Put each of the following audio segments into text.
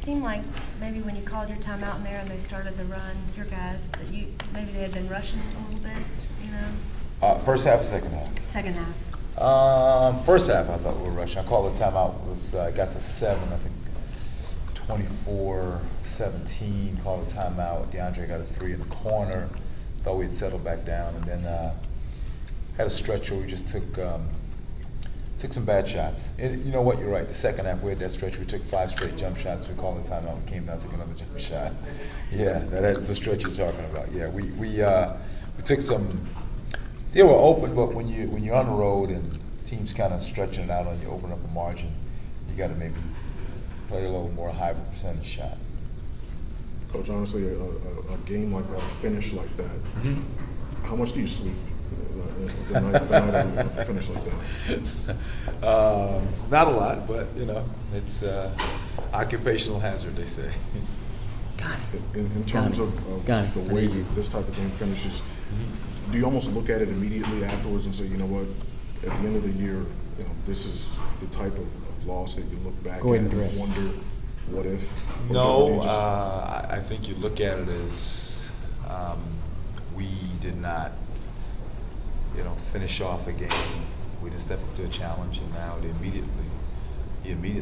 seemed like maybe when you called your timeout in there and they started the run, your guys, that maybe they had been rushing a little bit, you know? First half or second half? Second half. First half I thought we were rushing. I called the timeout, got to 7, I think 24-17, called the timeout. DeAndre got a 3 in the corner. Thought we had settled back down, and then had a stretch where we just took some bad shots. And you know what? You're right. The second half, we had that stretch. We took 5 straight jump shots. We called the timeout. We came down, took another jump shot. Yeah, that's the stretch you're talking about. Yeah, we took some. They were open, but when you're on the road and teams kind of stretching it out on you, open up a margin, you got to maybe play a little more high percentage shot. Coach, honestly, a game like that, a finish like that, how much do you sleep? The night of a finish like that? Not a lot, but you know, it's occupational hazard, they say. Got it. In terms of the way this type of game finishes, do you almost look at it immediately afterwards and say, you know what, at the end of the year, you know, this is the type of loss that you look back at and wonder, what if? No, I think you look at it as we did not, finish off a game. We didn't step up to a challenge, and now the immediate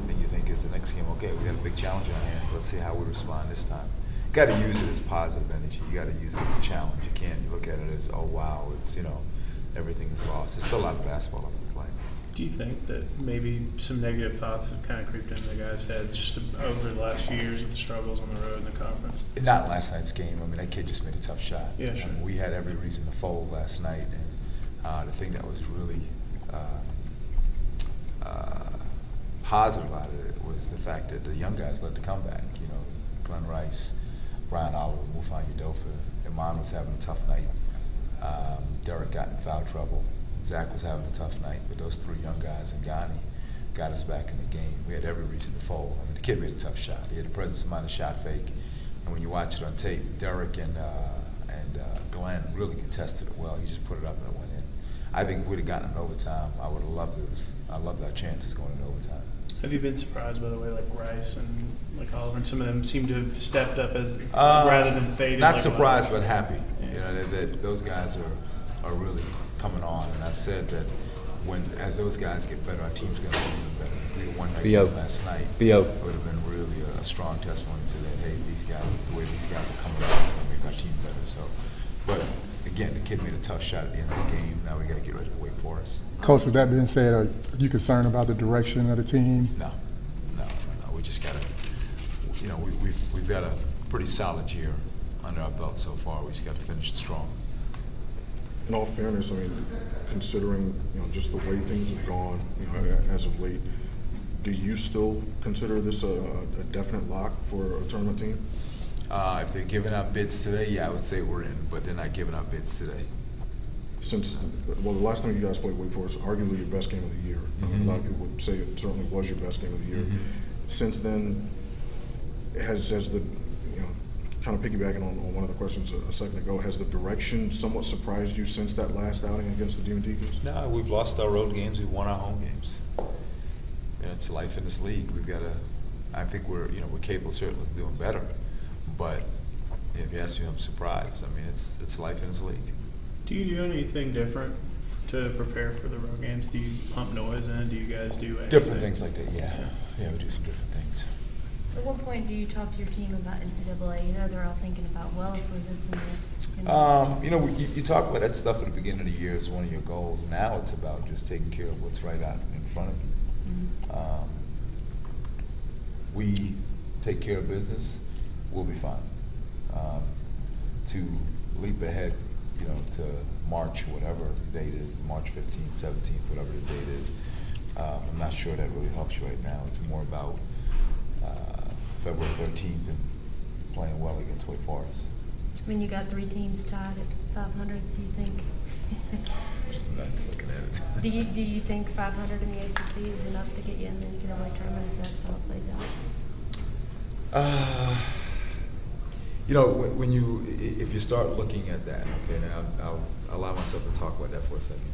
thing you think is the next game. Okay, we have a big challenge in our hands. Let's see how we respond this time. You got to use it as positive energy. You got to use it as a challenge. You can't look at it as, oh wow, it's everything is lost. There's still a lot of basketball left to play. Do you think that maybe some negative thoughts have kind of creeped into the guys' heads just over the last few years with the struggles on the road in the conference? Not last night's game. I mean, that kid just made a tough shot. Yeah, sure. We had every reason to fold last night, and the thing that was really positive about it was the fact that the young guys led the comeback. Glenn Rice, Brian Oliver, Mufan Udoka. Iman was having a tough night. Derek got in foul trouble. Zach was having a tough night, but those 3 young guys and Ghani got us back in the game. We had every reason to fold. I mean, the kid made a tough shot. He had the presence of mind, a shot fake, and when you watch it on tape, Derek and Glenn really contested it well. He just put it up and it went in. I think if we'd have gotten it in overtime, I would have loved it. I loved our chances going into overtime. Have you been surprised by the way like Rice and like Oliver and some of them seem to have stepped up as rather than faded? Not surprised, but happy. Yeah. That those guys are really coming on, and I've said that as those guys get better, our team's going to be even better. We won that game last night. It would have been really a strong testimony to that. Hey, these guys, the way these guys are coming out, is going to make our team better. So, but again, the kid made a tough shot at the end of the game. Now we got to get ready to Wake Forest. Coach, with that being said, are you concerned about the direction of the team? No. We just got to, we've got a pretty solid year under our belt so far. We just got to finish it strong. In all fairness, I mean, considering just the way things have gone, as of late, do you still consider this a definite lock for a tournament team? If they're giving out bids today, yeah, I would say we're in, but they're not giving out bids today. The last time you guys played Wake Forest, arguably your best game of the year. A lot of people would say it certainly was your best game of the year. Since then, has the kind of piggybacking on one of the questions a second ago, has the direction somewhat surprised you since that last outing against the Demon Deacons? No, we've lost our road games. We've won our home games. It's life in this league. We've got to. I think we're capable certainly of doing better. But if you ask me, I'm surprised. I mean, it's life in this league. Do you do anything different to prepare for the road games? Do you pump noise in? Do you guys do anything? Different things like that? Yeah, we do some different things. At what point do you talk to your team about NCAA? They're all thinking about, well, if we're this and this. You talk about that stuff at the beginning of the year as one of your goals. Now it's about just taking care of what's right out in front of you. We take care of business, we'll be fine. To leap ahead, to March, whatever the date is, March 15th, 17th, whatever the date is, I'm not sure that really helps you right now. It's more about February 13th and playing well against Wake Forest. I mean, you got 3 teams tied at 500. Do you think? Just nuts looking at it. Do you think 500 in the ACC is enough to get you in the NCAA tournament if that's how it plays out? If you start looking at that, okay, now I'll allow myself to talk about that for a second.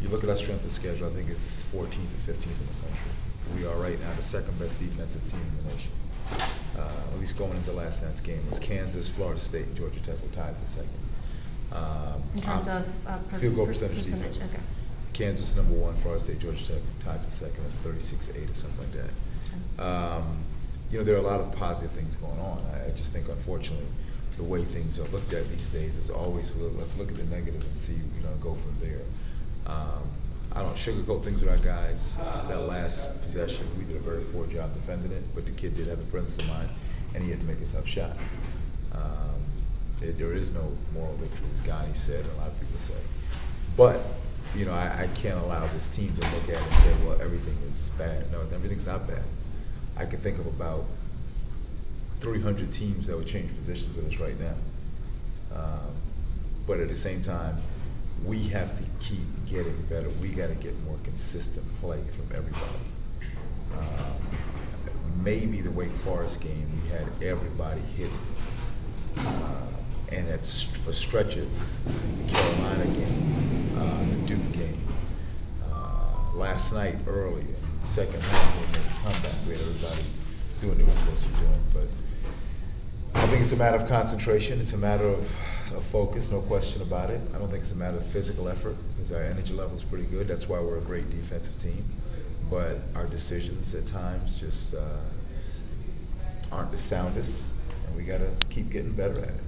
You look at our strength of schedule, I think it's 14th or 15th in the country. We are right now the 2nd best defensive team in the nation. least going into last night's game, was Kansas, Florida State, and Georgia Tech were tied for second. In terms of field goal percentage percentage, defense. okay. Kansas number 1, Florida State, Georgia Tech tied for second at 36-8 or something like that. You know, there are a lot of positive things going on. I just think, unfortunately, the way things are looked at these days, it's always, well, let's look at the negative and see, you know, go from there. I don't sugarcoat things with our guys. That last possession, we did a very poor job defending it, but the kid did have the presence of mind, and he had to make a tough shot. There is no moral victory, as Ghani said, and a lot of people say. But, you know, I can't allow this team to look at it and say, well, everything is bad. No, everything's not bad. I can think of about 300 teams that would change positions with us right now. But at the same time, we have to keep getting better. We got to get more consistent play from everybody. Maybe the Wake Forest game, we had everybody hitting. And it's for stretches, the Carolina game, the Duke game. Last night, early, second half, when they come back, we had everybody doing what they were supposed to be doing. But I think it's a matter of concentration. It's a matter of focus, no question about it. I don't think it's a matter of physical effort, because our energy level is pretty good. That's why we're a great defensive team. But our decisions at times just aren't the soundest, and we got to keep getting better at it.